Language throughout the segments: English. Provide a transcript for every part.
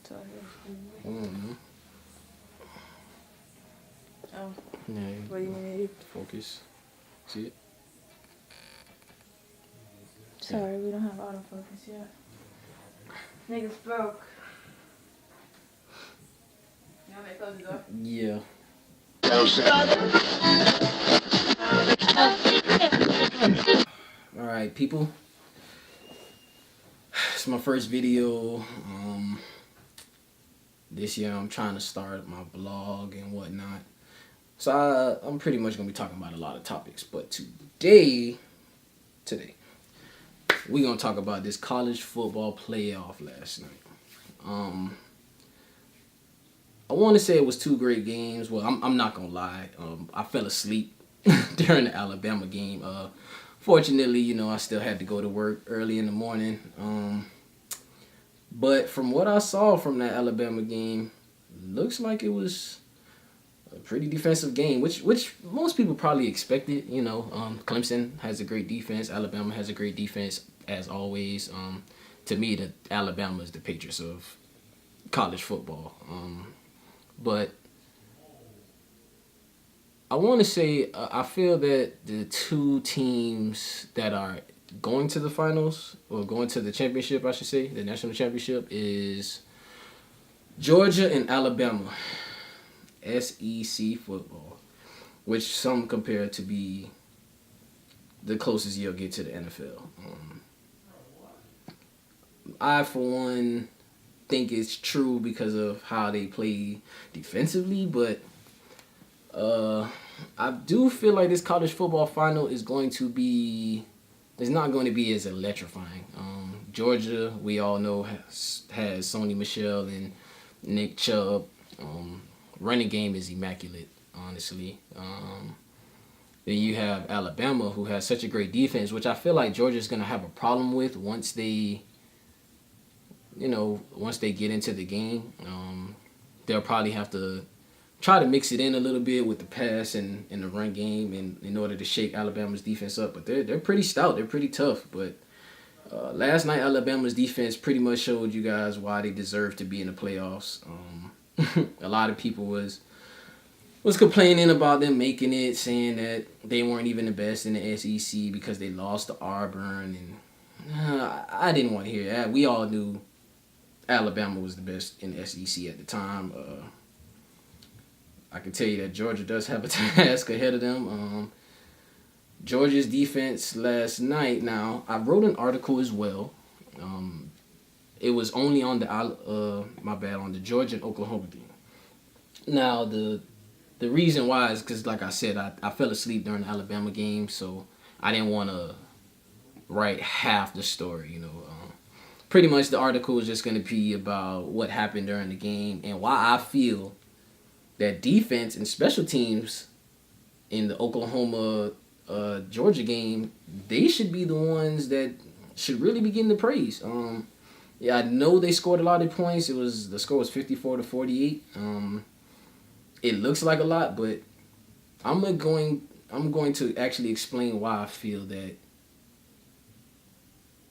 Mm-hmm. Oh. Yeah. What do you need? Focus. See it? Sorry, we don't have autofocus yet. Niggas broke. You want me to close the door? Yeah. All right, people. It's my first video. This year I'm trying to start my blog and whatnot. So I'm pretty much gonna be talking about a lot of topics. But today, we're gonna talk about this college football playoff last night. I want to say it was two great games. Well, I'm not gonna lie. I fell asleep during the Alabama game. Fortunately, I still had to go to work early in the morning. But from what I saw from that Alabama game, looks like it was a pretty defensive game, which most people probably expected. Clemson has a great defense. Alabama has a great defense as always. To me, Alabama is the Patriots of college football. But I want to say I feel that the two teams that are going to the finals, or going to the championship, I should say, the national championship, is Georgia and Alabama. SEC football, which some compare to be the closest you'll get to the NFL. I, for one, think it's true because of how they play defensively, but I do feel like this college football final is not going to be as electrifying. Georgia, we all know, has Sony Michel and Nick Chubb. Running game is immaculate, honestly. Then you have Alabama, who has such a great defense, which I feel like Georgia's going to have a problem with once they get into the game. They'll probably have to try to mix it in a little bit with the pass and the run game in order to shake Alabama's defense up. But they're pretty stout. They're pretty tough. But last night, Alabama's defense pretty much showed you guys why they deserve to be in the playoffs. A lot of people was complaining about them making it, saying that they weren't even the best in the SEC because they lost to Auburn. And I didn't want to hear that. We all knew Alabama was the best in the SEC at the time. I can tell you that Georgia does have a task ahead of them. Georgia's defense last night. Now, I wrote an article as well. It was only on the Georgia and Oklahoma game. Now, the reason why is because, like I said, I fell asleep during the Alabama game, so I didn't want to write half the story. Pretty much the article is just going to be about what happened during the game and why I feel that defense and special teams in the Oklahoma Georgia game, they should be the ones that should really be getting the praise. I know they scored a lot of points. The score was 54-48. It looks like a lot, but I'm going to actually explain why I feel that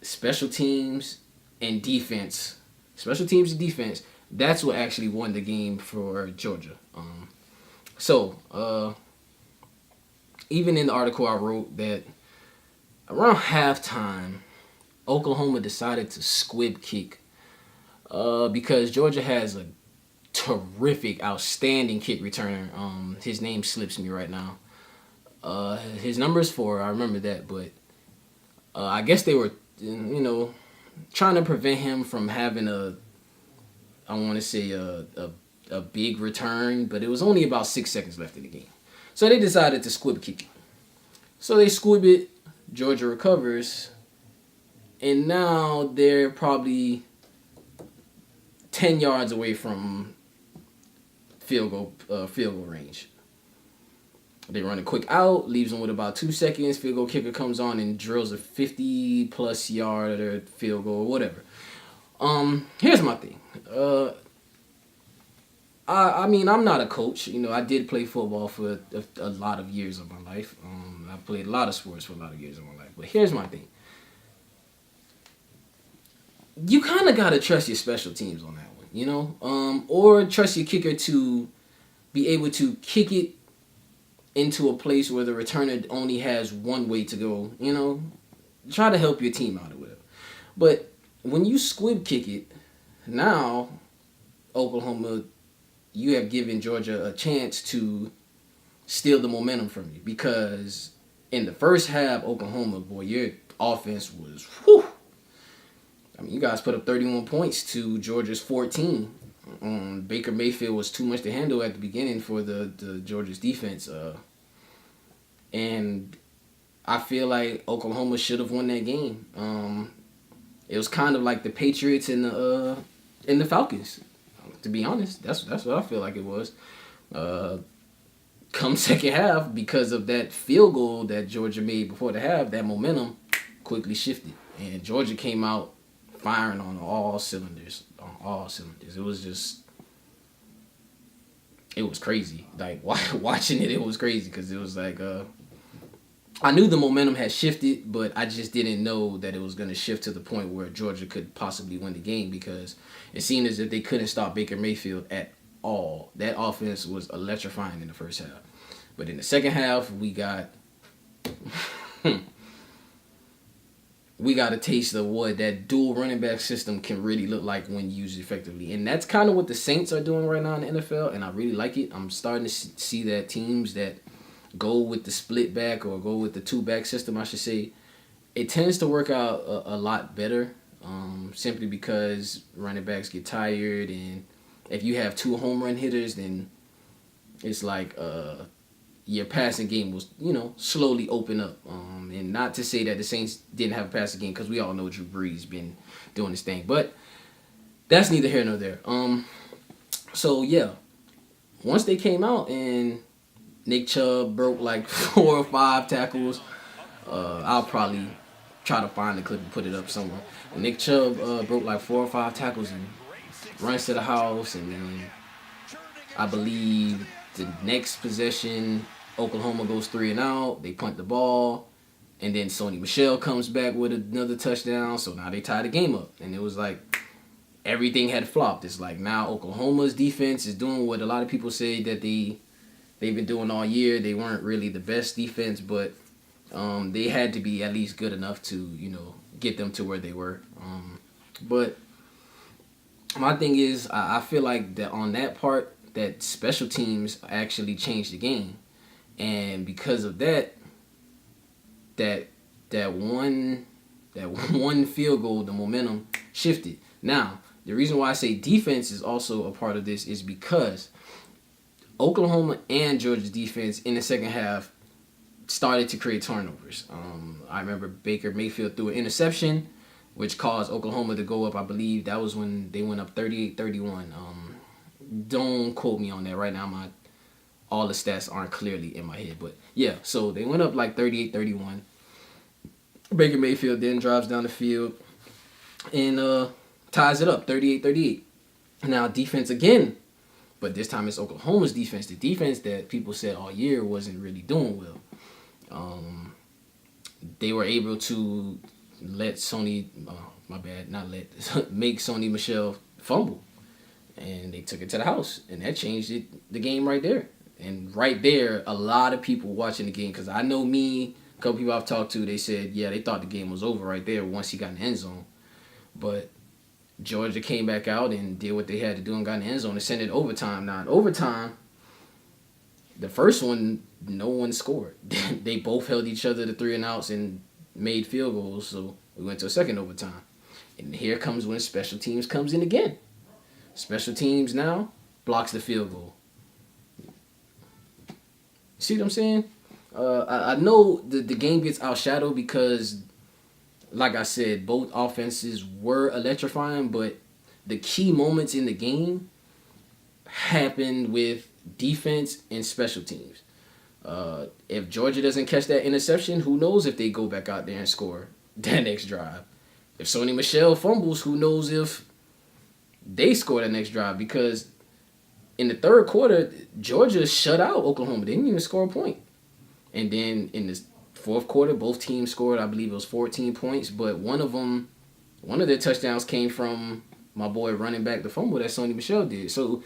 special teams and defense, that's what actually won the game for Georgia. Even in the article I wrote that around halftime, Oklahoma decided to squib kick because Georgia has a terrific, outstanding kick returner. His name slips me right now. His number is 4. I remember that, but I guess they were, trying to prevent him from having a big return, but it was only about 6 seconds left in the game. So they decided to squib kick it. So they squib it, Georgia recovers, and now they're probably 10 yards away from field goal range. They run a quick out, leaves them with about 2 seconds. Field goal kicker comes on and drills a 50-plus yard field goal, whatever. Here's my thing. I'm not a coach. I did play football for a lot of years of my life. I played a lot of sports for a lot of years of my life. But here's my thing. You kind of got to trust your special teams on that one. or trust your kicker to be able to kick it into a place where the returner only has one way to go. Try to help your team out or whatever. But when you squib kick it, now Oklahoma, you have given Georgia a chance to steal the momentum from you, because in the first half, Oklahoma, boy, your offense was whew. I mean, you guys put up 31 points to Georgia's 14. Baker Mayfield was too much to handle at the beginning for the Georgia's defense. And I feel like Oklahoma should have won that game. It was kind of like the Patriots and the Falcons. To be honest, that's what I feel like it was. Come second half, because of that field goal that Georgia made before the half, that momentum quickly shifted, and Georgia came out firing on all cylinders. It was crazy. Like, watching it was crazy, because it was like I knew the momentum had shifted, but I just didn't know that it was going to shift to the point where Georgia could possibly win the game, because it seemed as if they couldn't stop Baker Mayfield at all. That offense was electrifying in the first half. But in the second half, we got a taste of what that dual running back system can really look like when used effectively. And that's kind of what the Saints are doing right now in the NFL, and I really like it. I'm starting to see that teams that go with the split back, or go with the two back system, I should say, it tends to work out a lot better, simply because running backs get tired, and if you have two home run hitters, then it's like your passing game will slowly open up. And not to say that the Saints didn't have a passing game, because we all know Drew Brees been doing his thing, but that's neither here nor there. So yeah, once they came out and Nick Chubb broke like 4 or 5 tackles. I'll probably try to find the clip and put it up somewhere. Nick Chubb broke like 4 or 5 tackles and runs to the house. And then I believe the next possession, Oklahoma goes 3 and out. They punt the ball. And then Sony Michel comes back with another touchdown. So now they tie the game up. And it was like everything had flopped. It's like now Oklahoma's defense is doing what a lot of people say that they've been doing all year. They weren't really the best defense, but they had to be at least good enough to, get them to where they were. But my thing is, I feel like that on that part, that special teams actually changed the game. And because of that one field goal, the momentum shifted. Now, the reason why I say defense is also a part of this is because Oklahoma and Georgia's defense in the second half started to create turnovers. I remember Baker Mayfield threw an interception, which caused Oklahoma to go up. I believe that was when they went up 38-31. Don't quote me on that right now. All the stats aren't clearly in my head. But yeah, so they went up like 38-31. Baker Mayfield then drives down the field and ties it up 38-38. Now defense again. But this time it's Oklahoma's defense. The defense that people said all year wasn't really doing well. They were able to make Sony Michel fumble. And they took it to the house. And that changed the game right there. And right there, a lot of people watching the game, because I know a couple people I've talked to, they said, yeah, they thought the game was over right there once he got in the end zone. But Georgia came back out and did what they had to do and got in the end zone and sent it overtime. Now, in overtime, the first one, no one scored. They both held each other to 3 and outs and made field goals, so we went to a second overtime. And here comes when special teams comes in again. Special teams now blocks the field goal. See what I'm saying? I know the game gets outshadowed because, like I said, both offenses were electrifying, but the key moments in the game happened with defense and special teams. If Georgia doesn't catch that interception, who knows if they go back out there and score that next drive. If Sony Michel fumbles, who knows if they score that next drive, because in the third quarter, Georgia shut out Oklahoma. They didn't even score a point. And then in the fourth quarter, both teams scored, I believe it was 14 points, but one of their touchdowns came from my boy running back the fumble that Sony Michel did. So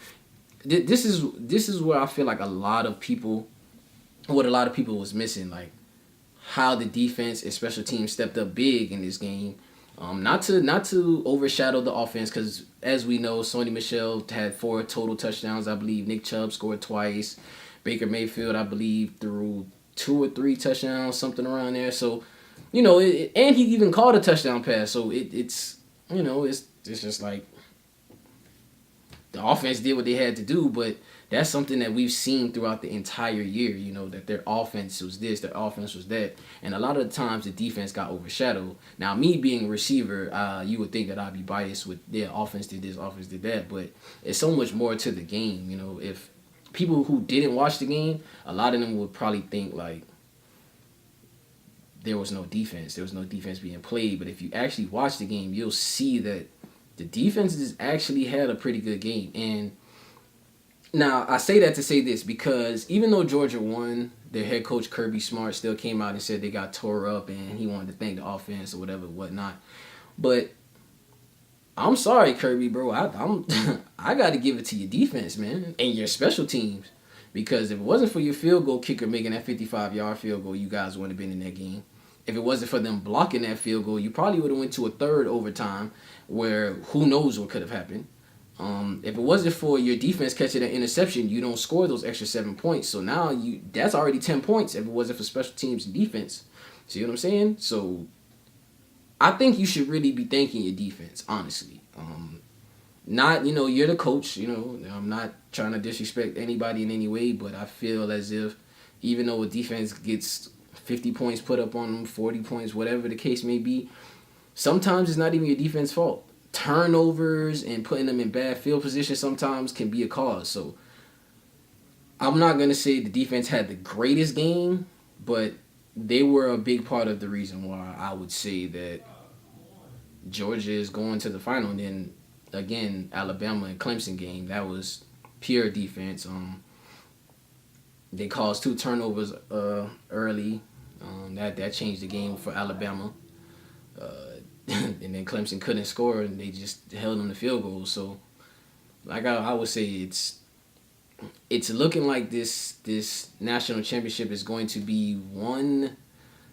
this is where I feel like a lot of people was missing, like how the defense and special teams stepped up big in this game. Not to overshadow the offense, because as we know, Sony Michel had 4 total touchdowns. I believe Nick Chubb scored twice. Baker Mayfield, I believe, threw 2 or 3 touchdowns, something around there. So, and he even called a touchdown pass. So it's just like the offense did what they had to do, but that's something that we've seen throughout the entire year, that their offense was this, their offense was that. And a lot of the times the defense got overshadowed. Now, me being a receiver, you would think that I'd be biased with their offense did this, offense did that. But it's so much more to the game. If people who didn't watch the game, a lot of them would probably think like there was no defense. There was no defense being played. But if you actually watch the game, you'll see that the defenses actually had a pretty good game. And now, I say that to say this, because even though Georgia won, their head coach Kirby Smart still came out and said they got tore up and he wanted to thank the offense or whatever, whatnot. But I'm sorry, Kirby, bro. I got to give it to your defense, man, and your special teams. Because if it wasn't for your field goal kicker making that 55-yard field goal, you guys wouldn't have been in that game. If it wasn't for them blocking that field goal, you probably would have went to a third overtime where who knows what could have happened. If it wasn't for your defense catching an interception, you don't score those extra 7 points. So now that's already 10 points if it wasn't for special teams and defense. See what I'm saying? So I think you should really be thanking your defense, honestly. Not, you're the coach, I'm not trying to disrespect anybody in any way, but I feel as if even though a defense gets 50 points put up on them, 40 points, whatever the case may be, sometimes it's not even your defense's fault. Turnovers and putting them in bad field position sometimes can be a cause. So I'm not going to say the defense had the greatest game, but they were a big part of the reason why I would say that Georgia is going to the final. And then, again, Alabama and Clemson game, that was pure defense. They caused 2 turnovers early. That changed the game for Alabama. And then Clemson couldn't score, and they just held them to field goals. So, like I would say, it's looking like this national championship is going to be one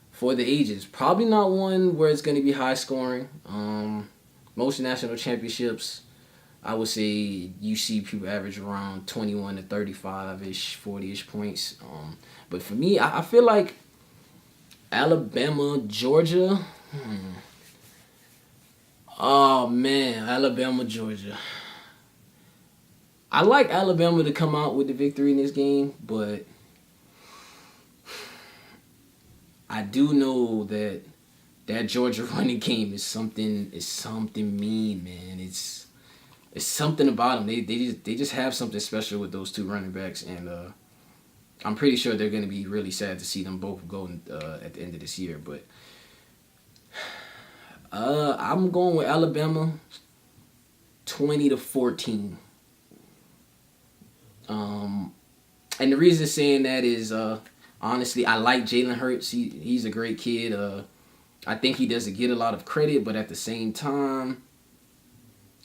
for the ages. Probably not one where it's going to be high scoring. Most national championships, I would say you see people average around 21 to 35-ish, 40-ish points. But for me, I feel like Alabama, Georgia. Oh, man, Alabama, Georgia. I like Alabama to come out with the victory in this game, but I do know that Georgia running game is something mean, man. It's something about them. They just have something special with those 2 running backs, and I'm pretty sure they're going to be really sad to see them both go at the end of this year, but I'm going with Alabama 20-14. And the reason saying that is, honestly, I like Jalen Hurts. He's a great kid. I think he doesn't get a lot of credit, but at the same time,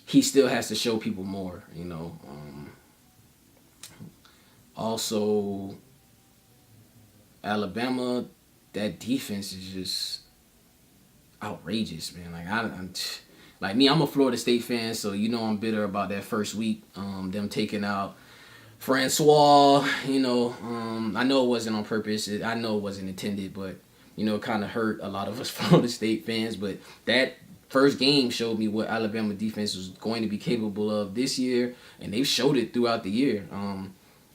he still has to show people more, Also, Alabama, that defense is just outrageous, man. Like me, I'm a Florida State fan, so I'm bitter about that first week. Them taking out Francois. I know it wasn't on purpose. I know it wasn't intended, but it kind of hurt a lot of us Florida State fans. But that first game showed me what Alabama defense was going to be capable of this year, and they've showed it throughout the year.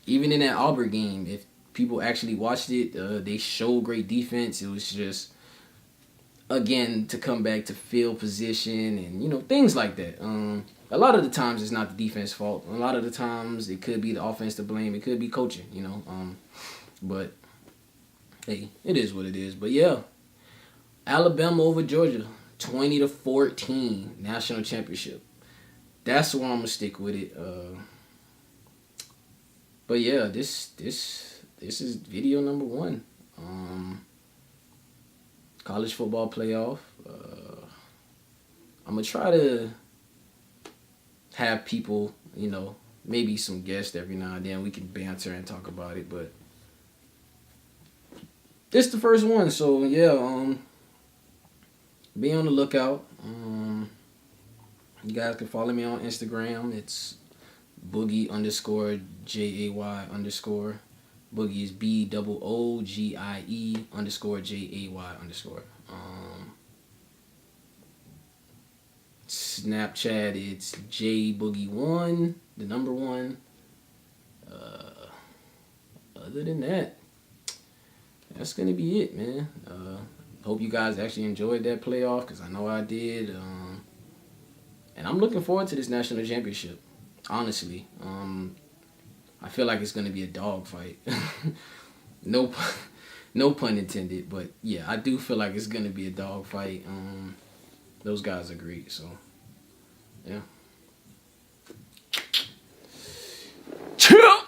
Even in that Auburn game, if people actually watched it, they showed great defense. It was just, again, to come back to field position and, things like that. A lot of the times it's not the defense fault. A lot of the times it could be the offense to blame. It could be coaching, But, hey, it is what it is. But, yeah, Alabama over Georgia, 20-14, national championship. That's where I'm going to stick with it. But, yeah, this is video number 1. College football playoff. I'm going to try to have people, you know, maybe some guests every now and then. We can banter and talk about it, but this the first one, so yeah. Be on the lookout. You guys can follow me on Instagram. It's Boogie _ JAY _ Boogie is BOOGIE _ JAY _ Snapchat, it's JBoogie1, the number 1. Other than that, that's gonna be it, man. Hope you guys actually enjoyed that playoff, because I know I did. And I'm looking forward to this national championship. Honestly, I feel like it's gonna be a dog fight. no, no pun intended. But yeah, I do feel like it's gonna be a dog fight. Those guys agreed, so yeah. Chill.